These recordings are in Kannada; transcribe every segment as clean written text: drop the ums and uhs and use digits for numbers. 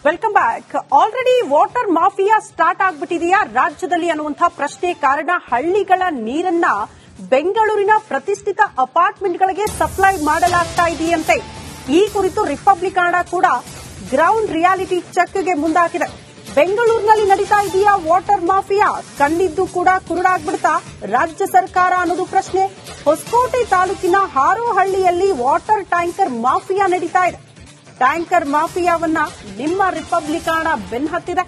Welcome back. Already water mafia start ಆಗ್ಬಿಟ್ಟಿದೆಯಾ ರಾಜ್ಯದಲ್ಲಿ ಅನ್ನುವಂತಹ ಪ್ರಶ್ನೆ ಕಾರಣ ಹಳ್ಳಿಗಳ ನೀರನ್ನ ಬೆಂಗಳೂರಿನ ಪ್ರತಿಷ್ಠಿತ ಅಪಾರ್ಟ್ಮೆಂಟ್ಗಳಿಗೆ ಸಪ್ಲೈ ಮಾಡಲಾಗ್ತಾ ಇದೆಯಂತೆ. ಈ ಕುರಿತು ರಿಪಬ್ಲಿಕ್ ಕನ್ನಡ ಕೂಡ ಗ್ರೌಂಡ್ ರಿಯಾಲಿಟಿ ಚೆಕ್ಗೆ ಮುಂದಾಗಿದೆ. ಬೆಂಗಳೂರಿನಲ್ಲಿ ನಡೀತಾ ಇದೆಯಾ ವಾಟರ್ ಮಾಫಿಯಾ? ಕಂಡಿದ್ದು ಕೂಡ ಕುರುಡಾಗ್ಬಿಡ್ತಾ ರಾಜ್ಯ ಸರ್ಕಾರ ಅನ್ನೋದು ಪ್ರಶ್ನೆ. ಹೊಸಕೋಟೆ ತಾಲೂಕಿನ ಹಾರೋಹಳ್ಳಿಯಲ್ಲಿ ವಾಟರ್ ಟ್ಯಾಂಕರ್ ಮಾಫಿಯಾ ನಡೀತಾ ಇದೆ. ಟ್ಯಾಂಕರ್ ಮಾಫಿಯಾವನ್ನ ನಿಮ್ಮ ರಿಪಬ್ಲಿಕ್ ಕನ್ನಡ ಬೆನ್ನಹತ್ತಿದೆ.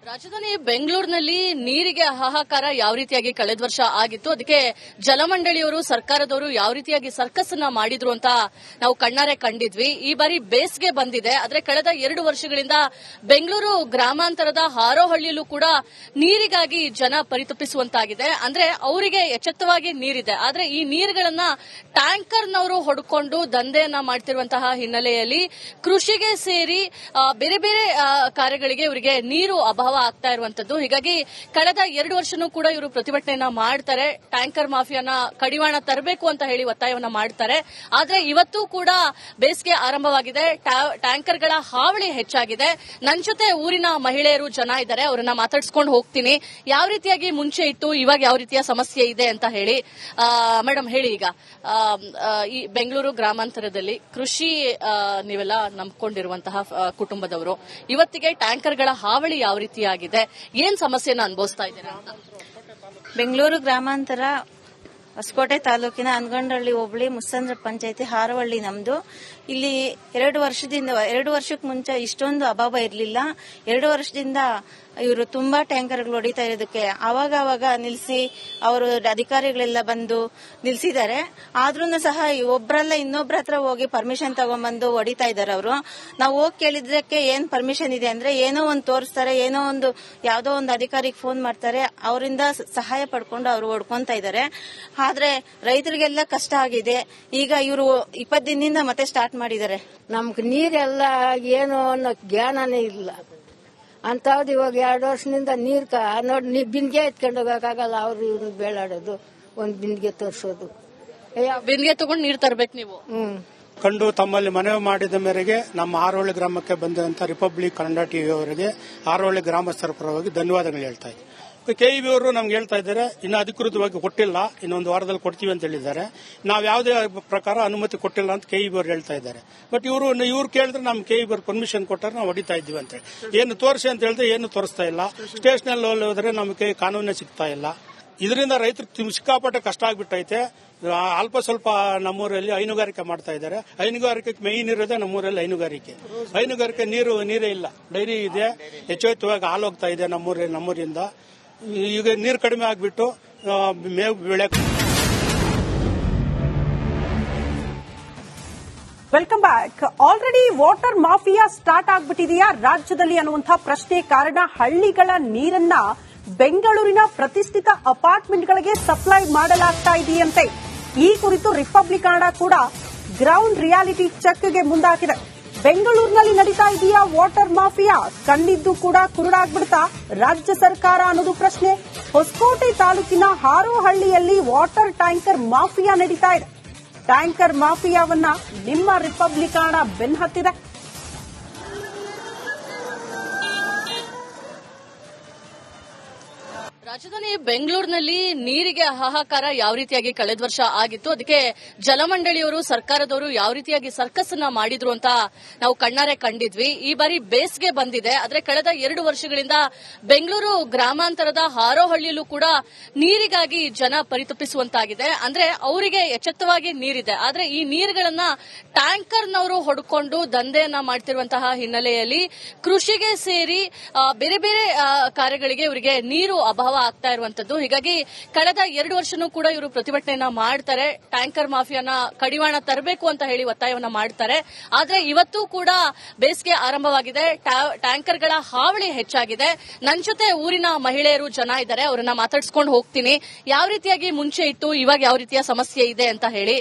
ರಾಜಧಾನಿ ಬೆಂಗಳೂರಿನಲ್ಲಿ ನೀರಿಗೆ ಹಾಹಾಕಾರ ಯಾವ ರೀತಿಯಾಗಿ ಕಳೆದ ವರ್ಷ ಆಗಿತ್ತು, ಅದಕ್ಕೆ ಜಲಮಂಡಳಿಯವರು ಸರ್ಕಾರದವರು ಯಾವ ರೀತಿಯಾಗಿ ಸರ್ಕಸ್ ಅನ್ನ ಮಾಡಿದ್ರು ಅಂತ ನಾವು ಕಣ್ಣಾರೆ ಕಂಡಿದ್ವಿ. ಈ ಬಾರಿ ಬೇಸಿಗೆ ಬಂದಿದೆ, ಆದ್ರೆ ಕಳೆದ 2 ವರ್ಷಗಳಿಂದ ಬೆಂಗಳೂರು ಗ್ರಾಮಾಂತರದ ಹಾರೋಹಳ್ಳಿಯಲ್ಲೂ ಕೂಡ ನೀರಿಗಾಗಿ ಜನ ಪರಿತಪಿಸುವಂತಾಗಿದೆ. ಅಂದ್ರೆ ಅವರಿಗೆ ಎಚ್ಚೆತ್ತವಾಗಿ ನೀರಿದೆ, ಆದ್ರೆ ಈ ನೀರುಗಳನ್ನ ಟ್ಯಾಂಕರ್ನವರು ಹೊಡ್ಕೊಂಡು ದಂಧೆಯನ್ನ ಮಾಡ್ತಿರುವಂತಹ ಹಿನ್ನೆಲೆಯಲ್ಲಿ ಕೃಷಿಗೆ ಸೇರಿ ಬೇರೆ ಬೇರೆ ಕಾರ್ಯಗಳಿಗೆ ಇವರಿಗೆ ನೀರು ಅಭಾವ ಆಗ್ತಾ ಇರುವಂತದ್ದು. ಹೀಗಾಗಿ ಕಳೆದ 2 ವರ್ಷನೂ ಕೂಡ ಇವರು ಪ್ರತಿಭಟನೆಯನ್ನ ಮಾಡ್ತಾರೆ. ಟ್ಯಾಂಕರ್ ಮಾಫಿಯಾನ ಕಡಿವಾಣ ತರಬೇಕು ಅಂತ ಹೇಳಿ ಒತ್ತಾಯವನ್ನ ಮಾಡ್ತಾರೆ. ಆದ್ರೆ ಇವತ್ತು ಕೂಡ ಬೇಸಿಗೆ ಆರಂಭವಾಗಿದೆ, ಟ್ಯಾಂಕರ್ಗಳ ಹಾವಳಿ ಹೆಚ್ಚಾಗಿದೆ. ನನ್ನ ಜೊತೆ ಊರಿನ ಮಹಿಳೆಯರು ಜನ ಇದ್ದಾರೆ, ಅವರನ್ನ ಮಾತಾಡ್ಸ್ಕೊಂಡು ಹೋಗ್ತೀನಿ. ಯಾವ ರೀತಿಯಾಗಿ ಮುಂಚೆ ಇತ್ತು, ಇವಾಗ ಯಾವ ರೀತಿಯ ಸಮಸ್ಯೆ ಇದೆ ಅಂತ ಹೇಳಿ. ಮೇಡಮ್ ಹೇಳಿ, ಈಗ ಈ ಬೆಂಗಳೂರು ಗ್ರಾಮಾಂತರದಲ್ಲಿ ಕೃಷಿ ನೀವೆಲ್ಲ ನಂಬ್ಕೊಂಡಿರುವಂತಹ ಕುಟುಂಬದವರು, ಇವತ್ತಿಗೆ ಟ್ಯಾಂಕರ್ಗಳ ಹಾವಳಿ ಯಾವ ರೀತಿಯಾಗಿದೆ, ಏನ್ ಸಮಸ್ಯೆನ ಅನುಭವಿಸ್ತಾ ಇದ್ದೀರಾ ಅಂತ? ಬೆಂಗಳೂರು ಗ್ರಾಮಾಂತರ ಹೊಸಕೋಟೆ ತಾಲೂಕಿನ ಅನಗಂಡಹಳ್ಳಿ ಹೋಬಳಿ ಮುಸ್ಸಂದ್ರ ಪಂಚಾಯತಿ ಹಾರೋಹಳ್ಳಿ ನಮ್ದು. ಇಲ್ಲಿ 2 ವರ್ಷಕ್ಕೆ ಮುಂಚೆ ಇಷ್ಟೊಂದು ಅಭಾವ ಇರಲಿಲ್ಲ. 2 ವರ್ಷದಿಂದ ಇವರು ತುಂಬಾ ಟ್ಯಾಂಕರ್ಗಳು ಹೊಡಿತಾ ಇರೋದಕ್ಕೆ ಅವಾಗ ನಿಲ್ಲಿಸಿ ಅವರು ಅಧಿಕಾರಿಗಳೆಲ್ಲ ಬಂದು ನಿಲ್ಸಿದ್ದಾರೆ. ಆದ್ರೂ ಸಹ ಒಬ್ರಲ್ಲ ಇನ್ನೊಬ್ರ ಹತ್ರ ಹೋಗಿ ಪರ್ಮಿಷನ್ ತಗೊಂಡ್ಬಂದು ಹೊಡಿತಾ ಇದ್ದಾರೆ ಅವರು. ನಾವು ಹೋಗಿ ಕೇಳಿದ್ರಕ್ಕೆ ಏನ್ ಪರ್ಮಿಷನ್ ಇದೆ ಅಂದ್ರೆ ಏನೋ ಒಂದು ತೋರಿಸ್ತಾರೆ, ಏನೋ ಒಂದು ಯಾವ್ದೋ ಒಂದು ಅಧಿಕಾರಿಗೆ ಫೋನ್ ಮಾಡ್ತಾರೆ, ಅವರಿಂದ ಸಹಾಯ ಪಡ್ಕೊಂಡು ಅವರು ಹೊಡ್ಕೊಂತ ಇದ್ದಾರೆ. ಆದ್ರೆ ರೈತರಿಗೆಲ್ಲ ಕಷ್ಟ ಆಗಿದೆ. ಈಗ ಇವರು 20 ದಿನದಿಂದ ಮತ್ತೆ ಸ್ಟಾರ್ಟ್ ಮಾಡಿದ್ದಾರೆ. ನಮ್ಗೆ ನೀರೆಲ್ಲ ಏನು ಅನ್ನೋ ಜ್ಞಾನನೇ ಇಲ್ಲ ಅಂತವ್ದು. ಇವಾಗ 2 ವರ್ಷದಿಂದ ನೀರ್ ನೋಡಿ ಬಿಂದಿಗೆ ಎತ್ಕೊಂಡು ಹೋಗಕ್ಕಾಗಲ್ಲ. ಅವ್ರು ಇವ್ರು ಬೇಳಾಡೋದು, ಒಂದ್ ಬಿಂದಿಗೆ ತೋರ್ಸೋದು, ಬಿಂದಿಗೆ ತಗೊಂಡು ನೀರ್ ತರ್ಬೇಕು ನೀವು. ಕಂಡು ತಮ್ಮಲ್ಲಿ ಮನವಿ ಮಾಡಿದ ಮೇರೆಗೆ ನಮ್ಮ ಹಾರೋಹಳ್ಳಿ ಗ್ರಾಮಕ್ಕೆ ಬಂದಂತ ರಿಪಬ್ಲಿಕ್ ಕನ್ನಡ ಟಿವಿ ಅವರಿಗೆ ಹಾರೋಹಳ್ಳಿ ಗ್ರಾಮಸ್ಥರ ಪರವಾಗಿ ಧನ್ಯವಾದಗಳು ಹೇಳ್ತಾ ಇದ್ದೀನಿ. ಕೆಇಬಿ ಅವರು ನಮ್ಗೆ ಹೇಳ್ತಾ ಇದ್ದಾರೆ, ಇನ್ನು ಅಧಿಕೃತವಾಗಿ ಕೊಟ್ಟಿಲ್ಲ, ಇನ್ನೊಂದು ವಾರದಲ್ಲಿ ಕೊಡ್ತೀವಿ ಅಂತ ಹೇಳಿದ್ದಾರೆ. ನಾವು ಯಾವುದೇ ಪ್ರಕಾರ ಅನುಮತಿ ಕೊಟ್ಟಿಲ್ಲ ಅಂತ ಕೆಇಬಿ ಅವರು ಹೇಳ್ತಾ ಇದ್ದಾರೆ. ಬಟ್ ಇವ್ರು ಕೇಳಿದ್ರೆ ನಮ್ ಕೆಇಬಿ ಅವರು ಪರ್ಮಿಷನ್ ಕೊಟ್ಟಾರೆ ನಾವು ಹೊಡಿತಾ ಇದ್ದೀವಿ ಅಂತ ಹೇಳಿ ಏನು ತೋರಿಸಿ ಅಂತ ಹೇಳಿದ್ರೆ ಏನು ತೋರಿಸ್ತಾ ಇಲ್ಲ. ಸ್ಟೇಷನ್ ಹೋದ್ರೆ ನಮಗೆ ಕಾನೂನೇ ಸಿಗ್ತಾ ಇಲ್ಲ. ಇದರಿಂದ ರೈತರು ಸಿಕ್ಕಾಪಟ್ಟೆ ಕಷ್ಟ ಆಗ್ಬಿಟ್ಟೈತೆ. ಅಲ್ಪ ಸ್ವಲ್ಪ ನಮ್ಮೂರಲ್ಲಿ ಹೈನುಗಾರಿಕೆ ಮಾಡ್ತಾ ಇದ್ದಾರೆ. ಹೈನುಗಾರಿಕೆಗೆ ಮೇಯ್ನ್ ಇರೋದೇ ನಮ್ಮೂರಲ್ಲಿ ಹೈನುಗಾರಿಕೆ ನೀರೇ ಇಲ್ಲ. ಡೈರಿ ಇದೆ, ಹೆಚ್ಚೆಚ್ಚುವಾಗಿ ಹಾಲು ಹೋಗ್ತಾ ಇದೆ ನಮ್ಮೂರಿಂದ. ಈಗ ನೀರು ಕಡಿಮೆ ಆಗ್ಬಿಟ್ಟು ಮೇವು ಬೆಳೆ. Welcome back. Already water mafia start ಆಗ್ಬಿಟ್ಟಿದೆಯಾ ರಾಜ್ಯದಲ್ಲಿ ಅನ್ನುವಂತಹ ಪ್ರಶ್ನೆ ಕಾರಣ ಹಳ್ಳಿಗಳ ನೀರನ್ನ ಬೆಂಗಳೂರಿನ ಪ್ರತಿಷ್ಠಿತ ಅಪಾರ್ಟ್ಮೆಂಟ್ಗಳಿಗೆ ಸಪ್ಲೈ ಮಾಡಲಾಗ್ತಾ ಇದೆಯಂತೆ. ಈ ಕುರಿತು ರಿಪಬ್ಲಿಕ್ ಕನ್ನಡ ಕೂಡ ಗ್ರೌಂಡ್ ರಿಯಾಲಿಟಿ ಚೆಕ್ಗೆ ಮುಂದಾಗಿದೆ. ಬೆಂಗಳೂರಿನಲ್ಲಿ ನಡೀತಾ ಇದೆಯಾ ವಾಟರ್ ಮಾಫಿಯಾ? ಕಂಡಿದ್ದು ಕೂಡ ಕುರುಡಾಗ್ಬಿಡ್ತಾ ರಾಜ್ಯ ಸರ್ಕಾರ ಅನ್ನೋದು ಪ್ರಶ್ನೆ. ಹೊಸಕೋಟೆ ತಾಲೂಕಿನ ಹಾರೋಹಳ್ಳಿಯಲ್ಲಿ ವಾಟರ್ ಟ್ಯಾಂಕರ್ ಮಾಫಿಯಾ ನಡೀತಾ ಇದೆ. ಟ್ಯಾಂಕರ್ ಮಾಫಿಯಾವನ್ನ ನಿಮ್ಮ ರಿಪಬ್ಲಿಕ್ ಕನ್ನಡ ಬೆನ್ನಹತ್ತಿದೆ. ರಾಜಧಾನಿ ಬೆಂಗಳೂರಿನಲ್ಲಿ ನೀರಿಗೆ ಹಾಹಾಕಾರ ಯಾವ ರೀತಿಯಾಗಿ ಕಳೆದ ವರ್ಷ ಆಗಿತ್ತು, ಅದಕ್ಕೆ ಜಲಮಂಡಳಿಯವರು ಸರ್ಕಾರದವರು ಯಾವ ರೀತಿಯಾಗಿ ಸರ್ಕಸ್ ಅನ್ನ ಮಾಡಿದ್ರು ಅಂತ ನಾವು ಕಣ್ಣಾರೆ ಕಂಡಿದ್ವಿ. ಈ ಬಾರಿ ಬೇಸಿಗೆ ಬಂದಿದೆ, ಆದ್ರೆ ಕಳೆದ 2 ವರ್ಷಗಳಿಂದ ಬೆಂಗಳೂರು ಗ್ರಾಮಾಂತರದ ಹಾರೋಹಳ್ಳಿಯಲ್ಲೂ ಕೂಡ ನೀರಿಗಾಗಿ ಜನ ಪರಿತಪಿಸುವಂತಾಗಿದೆ. ಅಂದ್ರೆ ಅವರಿಗೆ ಎಚ್ಚೆತ್ತವಾಗಿ ನೀರಿದೆ, ಆದ್ರೆ ಈ ನೀರುಗಳನ್ನ ಟ್ಯಾಂಕರ್ನವರು ಹೊಡ್ಕೊಂಡು ದಂಧೆಯನ್ನ ಮಾಡ್ತಿರುವಂತಹ ಹಿನ್ನೆಲೆಯಲ್ಲಿ ಕೃಷಿಗೆ ಸೇರಿ ಬೇರೆ ಬೇರೆ ಕಾರ್ಯಗಳಿಗೆ ಇವರಿಗೆ ನೀರು ಅಭಾವ ಆಗ್ತಾ ಇರುವಂತದ್ದು. ಹೀಗಾಗಿ ಕಳೆದ 2 ವರ್ಷನೂ ಕೂಡ ಇವರು ಪ್ರತಿಭಟನೆಯನ್ನ ಮಾಡ್ತಾರೆ. ಟ್ಯಾಂಕರ್ ಮಾಫಿಯಾನ ಕಡಿವಾಣ ತರಬೇಕು ಅಂತ ಹೇಳಿ ಒತ್ತಾಯವನ್ನ ಮಾಡ್ತಾರೆ. ಆದ್ರೆ ಇವತ್ತು ಕೂಡ ಬೇಸಿಗೆ ಆರಂಭವಾಗಿದೆ, ಟ್ಯಾಂಕರ್ಗಳ ಹಾವಳಿ ಹೆಚ್ಚಾಗಿದೆ. ನನ್ನ ಜೊತೆ ಊರಿನ ಮಹಿಳೆಯರು ಜನ ಇದ್ದಾರೆ, ಅವರನ್ನ ಮಾತಾಡ್ಸ್ಕೊಂಡು ಹೋಗ್ತೀನಿ. ಯಾವ ರೀತಿಯಾಗಿ ಮುಂಚೆ ಇತ್ತು, ಇವಾಗ ಯಾವ ರೀತಿಯ ಸಮಸ್ಯೆ ಇದೆ ಅಂತ ಹೇಳಿ.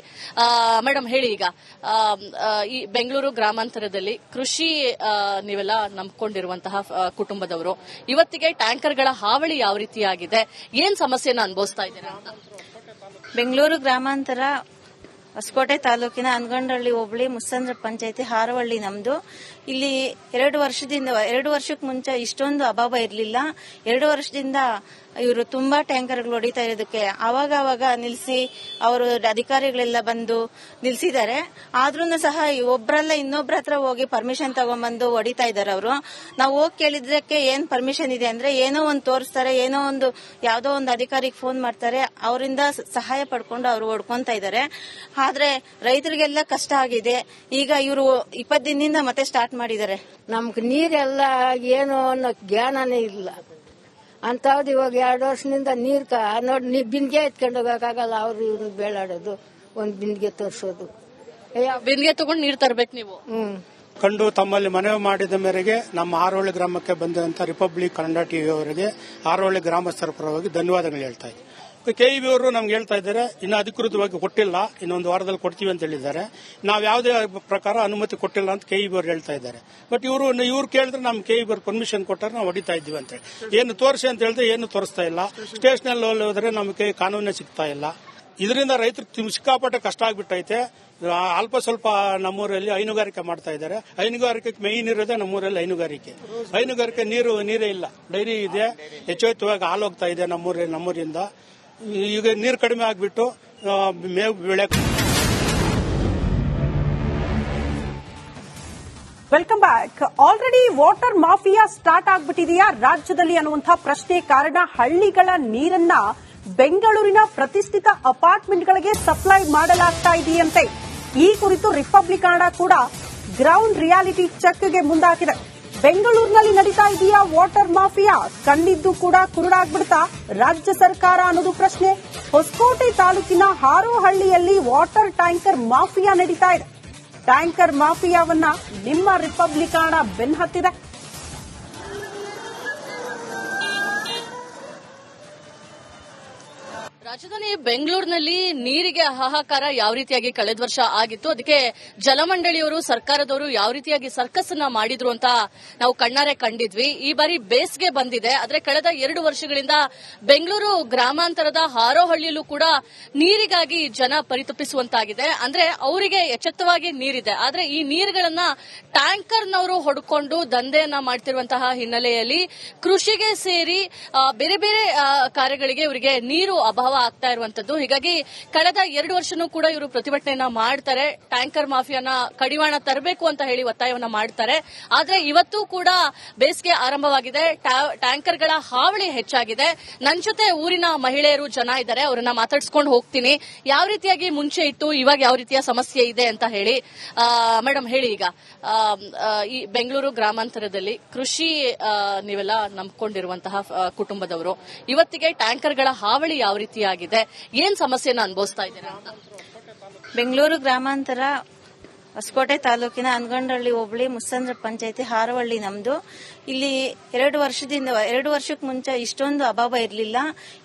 ಮೇಡಮ್ ಹೇಳಿ, ಈಗ ಈ ಬೆಂಗಳೂರು ಗ್ರಾಮಾಂತರದಲ್ಲಿ ಕೃಷಿ ನೀವೆಲ್ಲ ನಂಬ್ಕೊಂಡಿರುವಂತಹ ಕುಟುಂಬದವರು, ಇವತ್ತಿಗೆ ಟ್ಯಾಂಕರ್ಗಳ ಹಾವಳಿ ಯಾವ ರೀತಿಯಾಗಿದೆ, ಏನ್ ಸಮಸ್ಯೆನ ಅನುಭವಿಸ್ತಾ ಇದ್ದೀರಾ ಅಂತ? ಬೆಂಗಳೂರು ಗ್ರಾಮಾಂತರ ಹೊಸಕೋಟೆ ತಾಲೂಕಿನ ಅನಗಂಡಹಳ್ಳಿ ಹೋಬಳಿ ಮುಸ್ಸಂದ್ರ ಪಂಚಾಯತಿ ಹಾರವಳ್ಳಿ ನಮ್ದು. ಇಲ್ಲಿ 2 ವರ್ಷಕ್ಕೆ ಮುಂಚೆ ಇಷ್ಟೊಂದು ಅಭಾವ ಇರಲಿಲ್ಲ. 2 ವರ್ಷದಿಂದ ಇವರು ತುಂಬಾ ಟ್ಯಾಂಕರ್ಗಳು ಹೊಡಿತಾ ಇರೋದಕ್ಕೆ ಅವಾಗ ನಿಲ್ಲಿಸಿ ಅವರು ಅಧಿಕಾರಿಗಳೆಲ್ಲ ಬಂದು ನಿಲ್ಸಿದ್ದಾರೆ. ಆದ್ರೂ ಸಹ ಒಬ್ರಲ್ಲ ಇನ್ನೊಬ್ರ ಹತ್ರ ಹೋಗಿ ಪರ್ಮಿಷನ್ ತಗೊಂಡ್ಬಂದು ಹೊಡಿತಾ ಇದಾರೆ ಅವರು. ನಾವು ಹೋಗಿ ಕೇಳಿದ್ರಕ್ಕೆ ಏನ್ ಪರ್ಮಿಷನ್ ಇದೆ ಅಂದ್ರೆ ಏನೋ ಒಂದು ತೋರಿಸ್ತಾರೆ, ಏನೋ ಒಂದು ಯಾವ್ದೋ ಒಂದು ಅಧಿಕಾರಿಗೆ ಫೋನ್ ಮಾಡ್ತಾರೆ, ಅವರಿಂದ ಸಹಾಯ ಪಡ್ಕೊಂಡು ಅವರು ಹೊಡ್ಕೊಂತ ಇದಾರೆ. ಆದ್ರೆ ರೈತರಿಗೆಲ್ಲ ಕಷ್ಟ ಆಗಿದೆ. ಈಗ ಇವರು 20 ದಿನದಿಂದ ಮತ್ತೆ ಸ್ಟಾರ್ಟ್ ಮಾಡಿದ್ದಾರೆ. ನಮ್ಗೆ ನೀರೆಲ್ಲ ಏನು ಅನ್ನೋ ಜ್ಞಾನನೇ ಇಲ್ಲ ಅಂತವ್ದು. ಇವಾಗ 2 ವರ್ಷದಿಂದ ನೋಡಿ ಬಿಂದಿಗೆ ಎತ್ಕೊಂಡು ಹೋಗಕ್ಕಾಗಲ್ಲ. ಅವ್ರು ಇವ್ರು ಬೇಳಾಡೋದು, ಒಂದ್ ಬಿಂದಿಗೆ ತೋರ್ಸೋದು. ಬಿಂದಿಗೆ ತಗೊಂಡು ನೀರ್ ತರ್ಬೇಕು ನೀವು. ಕಂಡು ತಮ್ಮಲ್ಲಿ ಮನವಿ ಮಾಡಿದ ಮೇರೆಗೆ ನಮ್ಮ ಹಾರೋಹಳ್ಳಿ ಗ್ರಾಮಕ್ಕೆ ಬಂದಂತ ರಿಪಬ್ಲಿಕ್ ಕನ್ನಡ ಟಿವಿ ಅವರಿಗೆ ಹಾರೋಹಳ್ಳಿ ಗ್ರಾಮಸ್ಥರ ಪರವಾಗಿ ಧನ್ಯವಾದಗಳು ಹೇಳ್ತಾ ಇದ್ದೀನಿ. ಕೆಇಬಿ ಅವರು ನಮ್ಗೆ ಹೇಳ್ತಾ ಇದ್ದಾರೆ, ಇನ್ನು ಅಧಿಕೃತವಾಗಿ ಕೊಟ್ಟಿಲ್ಲ, ಇನ್ನೊಂದು ವಾರದಲ್ಲಿ ಕೊಡ್ತೀವಿ ಅಂತ ಹೇಳಿದ್ದಾರೆ. ನಾವು ಯಾವುದೇ ಪ್ರಕಾರ ಅನುಮತಿ ಕೊಟ್ಟಿಲ್ಲ ಅಂತ ಕೆಇಬಿ ಅವರು ಹೇಳ್ತಾ ಇದ್ದಾರೆ. ಬಟ್ ಇವ್ರು ಕೇಳಿದ್ರೆ ನಮ್ ಕೆಇಬಿ ಅವರು ಪರ್ಮಿಷನ್ ಕೊಟ್ಟಾರೆ ನಾವು ಹೊಡಿತಾ ಇದ್ದೀವಿ ಅಂತ ಹೇಳಿ ಏನು ತೋರಿಸಿ ಅಂತ ಹೇಳಿದ್ರೆ ಏನು ತೋರಿಸ್ತಾ ಇಲ್ಲ. ಸ್ಟೇಷನ್ ಹೋದ್ರೆ ನಮಗೆ ಕಾನೂನೇ ಸಿಗ್ತಾ ಇಲ್ಲ. ಇದರಿಂದ ರೈತರು ಸಿಕ್ಕಾಪಟ್ಟೆ ಕಷ್ಟ ಆಗ್ಬಿಟ್ಟೈತೆ. ಅಲ್ಪ ಸ್ವಲ್ಪ ನಮ್ಮೂರಲ್ಲಿ ಹೈನುಗಾರಿಕೆ ಮಾಡ್ತಾ ಇದ್ದಾರೆ. ಹೈನುಗಾರಿಕೆಗೆ ಮೇಯ್ನ್ ಇರೋದೇ ನಮ್ಮೂರಲ್ಲಿ ಹೈನುಗಾರಿಕೆ ನೀರೇ ಇಲ್ಲ. ಡೈರಿ ಇದೆ, ಹೆಚ್ಚುವತ್ತುವಾಗಿ ಹಾಲು ಹೋಗ್ತಾ ಇದೆ ನಮ್ಮೂರಿಂದ. ಈಗ ನೀರು ಕಡಿಮೆ ಆಗ್ಬಿಟ್ಟು ಮೇವು ಬೆಳೆ. Welcome back. Already water mafia start ಆಗ್ಬಿಟ್ಟಿದೆಯಾ ರಾಜ್ಯದಲ್ಲಿ ಅನ್ನುವಂತಹ ಪ್ರಶ್ನೆ ಕಾರಣ ಹಳ್ಳಿಗಳ ನೀರನ್ನ ಬೆಂಗಳೂರಿನ ಪ್ರತಿಷ್ಠಿತ ಅಪಾರ್ಟ್ಮೆಂಟ್ಗಳಿಗೆ ಸಪ್ಲೈ ಮಾಡಲಾಗ್ತಾ ಇದೆಯಂತೆ. ಈ ಕುರಿತು ರಿಪಬ್ಲಿಕ್ ಕನ್ನಡ ಕೂಡ ಗ್ರೌಂಡ್ ರಿಯಾಲಿಟಿ ಚೆಕ್ಗೆ ಮುಂದಾಗಿದೆ. ಬೆಂಗಳೂರಿನಲ್ಲಿ ನಡೀತಾ ಇದೆಯಾ ವಾಟರ್ ಮಾಫಿಯಾ? ಕಂಡಿದ್ದು ಕೂಡ ಕುರುಡಾಗ್ಬಿಡ್ತಾ ರಾಜ್ಯ ಸರ್ಕಾರ ಅನ್ನೋದು ಪ್ರಶ್ನೆ. ಹೊಸಕೋಟೆ ತಾಲೂಕಿನ ಹಾರೋಹಳ್ಳಿಯಲ್ಲಿ ವಾಟರ್ ಟ್ಯಾಂಕರ್ ಮಾಫಿಯಾ ನಡೀತಾ ಇದೆ. ಟ್ಯಾಂಕರ್ ಮಾಫಿಯಾವನ್ನ ನಿಮ್ಮ ರಿಪಬ್ಲಿಕ್ ಕನ್ನಡ ಬೆನ್ನಹತ್ತಿದೆ. ರಾಜಧಾನಿ ಬೆಂಗಳೂರಿನಲ್ಲಿ ನೀರಿಗೆ ಹಾಹಾಕಾರ ಯಾವ ರೀತಿಯಾಗಿ ಕಳೆದ ವರ್ಷ ಆಗಿತ್ತು, ಅದಕ್ಕೆ ಜಲಮಂಡಳಿಯವರು ಸರ್ಕಾರದವರು ಯಾವ ರೀತಿಯಾಗಿ ಸರ್ಕಸ್ ಅನ್ನ ಮಾಡಿದ್ರು ಅಂತ ನಾವು ಕಣ್ಣಾರೆ ಕಂಡಿದ್ವಿ. ಈ ಬಾರಿ ಬೇಸಿಗೆ ಬಂದಿದೆ, ಆದ್ರೆ ಕಳೆದ 2 ವರ್ಷಗಳಿಂದ ಬೆಂಗಳೂರು ಗ್ರಾಮಾಂತರದ ಹಾರೋಹಳ್ಳಿಯಲ್ಲೂ ಕೂಡ ನೀರಿಗಾಗಿ ಜನ ಪರಿತಪಿಸುವಂತಾಗಿದೆ. ಅಂದ್ರೆ ಅವರಿಗೆ ಎಚ್ಚೆತ್ತವಾಗಿ ನೀರಿದೆ, ಆದ್ರೆ ಈ ನೀರುಗಳನ್ನ ಟ್ಯಾಂಕರ್ನವರು ಹೊಡ್ಕೊಂಡು ದಂಧೆಯನ್ನ ಮಾಡ್ತಿರುವಂತಹ ಹಿನ್ನೆಲೆಯಲ್ಲಿ ಕೃಷಿಗೆ ಸೇರಿ ಬೇರೆ ಬೇರೆ ಕಾರ್ಯಗಳಿಗೆ ಇವರಿಗೆ ನೀರು ಅಭಾವ ಆಗ್ತಾ ಇರುವಂತದ್ದು. ಹೀಗಾಗಿ ಕಳೆದ 2 ವರ್ಷನೂ ಕೂಡ ಇವರು ಪ್ರತಿಭಟನೆಯನ್ನ ಮಾಡ್ತಾರೆ. ಟ್ಯಾಂಕರ್ ಮಾಫಿಯಾನ ಕಡಿವಾಣ ತರಬೇಕು ಅಂತ ಹೇಳಿ ಒತ್ತಾಯವನ್ನ ಮಾಡ್ತಾರೆ. ಆದ್ರೆ ಇವತ್ತು ಕೂಡ ಬೇಸಿಗೆ ಆರಂಭವಾಗಿದೆ, ಟ್ಯಾಂಕರ್ಗಳ ಹಾವಳಿ ಹೆಚ್ಚಾಗಿದೆ. ನನ್ನ ಜೊತೆ ಊರಿನ ಮಹಿಳೆಯರು ಜನ ಇದ್ದಾರೆ, ಅವರನ್ನ ಮಾತಾಡಿಸ್ಕೊಂಡು ಹೋಗ್ತೀನಿ. ಯಾವ ರೀತಿಯಾಗಿ ಮುಂಚೆ ಇತ್ತು, ಇವಾಗ ಯಾವ ರೀತಿಯ ಸಮಸ್ಯೆ ಇದೆ ಅಂತ ಹೇಳಿ. ಮೇಡಮ್ ಹೇಳಿ, ಈಗ ಈ ಬೆಂಗಳೂರು ಗ್ರಾಮಾಂತರದಲ್ಲಿ ಕೃಷಿ ನೀವೆಲ್ಲ ನಂಬ್ಕೊಂಡಿರುವಂತಹ ಕುಟುಂಬದವರು, ಇವತ್ತಿಗೆ ಟ್ಯಾಂಕರ್ಗಳ ಹಾವಳಿ ಯಾವ ರೀತಿಯಾಗಿದೆ, ಏನ್ ಸಮಸ್ಯೆನ ಅನುಭವಿಸ್ತಾ ಇದ್ದೀರಾ ಅಂತ? ಬೆಂಗಳೂರು ಗ್ರಾಮಾಂತರ ಹೊಸಕೋಟೆ ತಾಲೂಕಿನ ಅನಗಂಡಹಳ್ಳಿ ಹೋಬಳಿ ಮುಸ್ಸಂದ್ರ ಪಂಚಾಯತಿ ಹಾರವಳ್ಳಿ ನಮ್ದು. ಇಲ್ಲಿ 2 ವರ್ಷಕ್ಕೆ ಮುಂಚೆ ಇಷ್ಟೊಂದು ಅಭಾವ ಇರಲಿಲ್ಲ.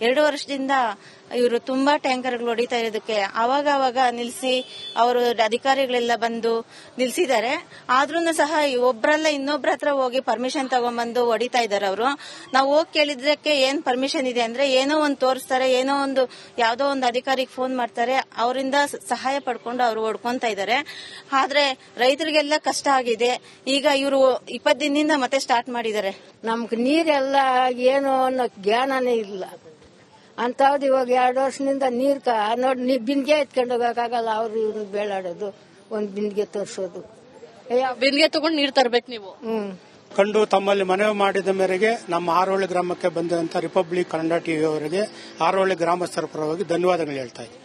2 ವರ್ಷದಿಂದ ಇವರು ತುಂಬಾ ಟ್ಯಾಂಕರ್ಗಳು ಹೊಡಿತಾ ಇರೋದಕ್ಕೆ ಅವಾಗ ನಿಲ್ಲಿಸಿ ಅವರು ಅಧಿಕಾರಿಗಳೆಲ್ಲ ಬಂದು ನಿಲ್ಸಿದ್ದಾರೆ. ಆದ್ರೂ ಸಹ ಒಬ್ರಲ್ಲ ಇನ್ನೊಬ್ರ ಹತ್ರ ಹೋಗಿ ಪರ್ಮಿಷನ್ ತಗೊಂಡ್ಬಂದು ಹೊಡಿತಾ ಇದಾರೆ ಅವರು. ನಾವು ಹೋಗಿ ಕೇಳಿದ್ರಕ್ಕೆ ಏನ್ ಪರ್ಮಿಷನ್ ಇದೆ ಅಂದ್ರೆ ಏನೋ ಒಂದು ತೋರಿಸ್ತಾರೆ, ಏನೋ ಒಂದು ಯಾವ್ದೋ ಒಂದು ಅಧಿಕಾರಿಗೆ ಫೋನ್ ಮಾಡ್ತಾರೆ, ಅವರಿಂದ ಸಹಾಯ ಪಡ್ಕೊಂಡು ಅವರು ಹೊಡ್ಕೊಂತ ಇದಾರೆ. ಆದ್ರೆ ರೈತರಿಗೆಲ್ಲ ಕಷ್ಟ ಆಗಿದೆ. ಈಗ ಇವರು 20 ದಿನದಿಂದ ಮತ್ತೆ ಸ್ಟಾರ್ಟ್ ಮಾಡಿದ್ದಾರೆ. ನಮ್ಗೆ ನೀರೆಲ್ಲ ಏನು ಅನ್ನೋ ಜ್ಞಾನನೇ ಇಲ್ಲ ಅಂತವ್ದು. ಇವಾಗ 2 ವರ್ಷದಿಂದ ನೋಡಿ ಬಿಂದಿಗೆ ಎತ್ಕೊಂಡು ಹೋಗಕ್ಕಾಗಲ್ಲ. ಅವ್ರು ಇವ್ರು ಬೇಳಾಡೋದು, ಒಂದ್ ಬಿಂದಿಗೆ ತೋರ್ಸೋದು. ಬಿಂದಿಗೆ ತಗೊಂಡು ನೀರ್ ತರ್ಬೇಕು ನೀವು. ಕಂಡು ತಮ್ಮಲ್ಲಿ ಮನವಿ ಮಾಡಿದ ಮೇರೆಗೆ ನಮ್ಮ ಹಾರೋಹಳ್ಳಿ ಗ್ರಾಮಕ್ಕೆ ಬಂದಂತ ರಿಪಬ್ಲಿಕ್ ಕನ್ನಡ ಟಿವಿ ಅವರಿಗೆ ಹಾರೋಹಳ್ಳಿ ಗ್ರಾಮಸ್ಥರ ಪರವಾಗಿ ಧನ್ಯವಾದಗಳು ಹೇಳ್ತಾ ಇದ್ದೀನಿ.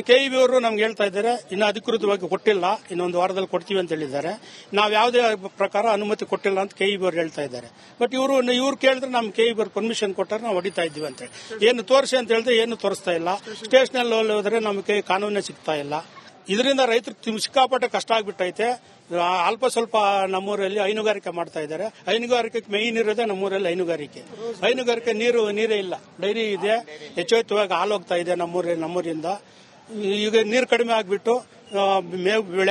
ಕೆಇಬಿ ಅವರು ನಮ್ಗೆ ಹೇಳ್ತಾ ಇದ್ದಾರೆ, ಇನ್ನು ಅಧಿಕೃತವಾಗಿ ಕೊಟ್ಟಿಲ್ಲ, ಇನ್ನೊಂದು ವಾರದಲ್ಲಿ ಕೊಡ್ತೀವಿ ಅಂತ ಹೇಳಿದ್ದಾರೆ. ನಾವು ಯಾವುದೇ ಪ್ರಕಾರ ಅನುಮತಿ ಕೊಟ್ಟಿಲ್ಲ ಅಂತ ಕೆಇಬಿ ಅವರು ಹೇಳ್ತಾ ಇದ್ದಾರೆ. ಬಟ್ ಇವ್ರು ಕೇಳಿದ್ರೆ ನಮ್ ಕೆಇಬಿ ಅವರು ಪರ್ಮಿಷನ್ ಕೊಟ್ಟಾರೆ ನಾವು ಹೊಡಿತಾ ಇದ್ದೀವಿ ಅಂತ ಹೇಳಿ ಏನು ತೋರಿಸಿ ಅಂತ ಹೇಳಿದ್ರೆ ಏನು ತೋರಿಸ್ತಾ ಇಲ್ಲ. ಸ್ಟೇಷನ್ ಹೋದ್ರೆ ನಮಗೆ ಕಾನೂನೇ ಸಿಗ್ತಾ ಇಲ್ಲ. ಇದರಿಂದ ರೈತರು ಸಿಕ್ಕಾಪಟ್ಟೆ ಕಷ್ಟ ಆಗ್ಬಿಟ್ಟೈತೆ. ಅಲ್ಪ ಸ್ವಲ್ಪ ನಮ್ಮೂರಲ್ಲಿ ಹೈನುಗಾರಿಕೆ ಮಾಡ್ತಾ ಇದ್ದಾರೆ. ಹೈನುಗಾರಿಕೆಗೆ ಮೇಯ್ನ್ ಇರೋದೇ ನಮ್ಮೂರಲ್ಲಿ ಹೈನುಗಾರಿಕೆ ನೀರೇ ಇಲ್ಲ. ಡೈರಿ ಇದೆ, ಹೆಚ್ಚುವತ್ತುವಾಗಿ ಹಾಲು ಹೋಗ್ತಾ ಇದೆ ನಮ್ಮೂರಿಂದ. ಈಗ ನೀರು ಕಡಿಮೆ ಆಗ್ಬಿಟ್ಟು ಮೇವು ಬೆಳೆ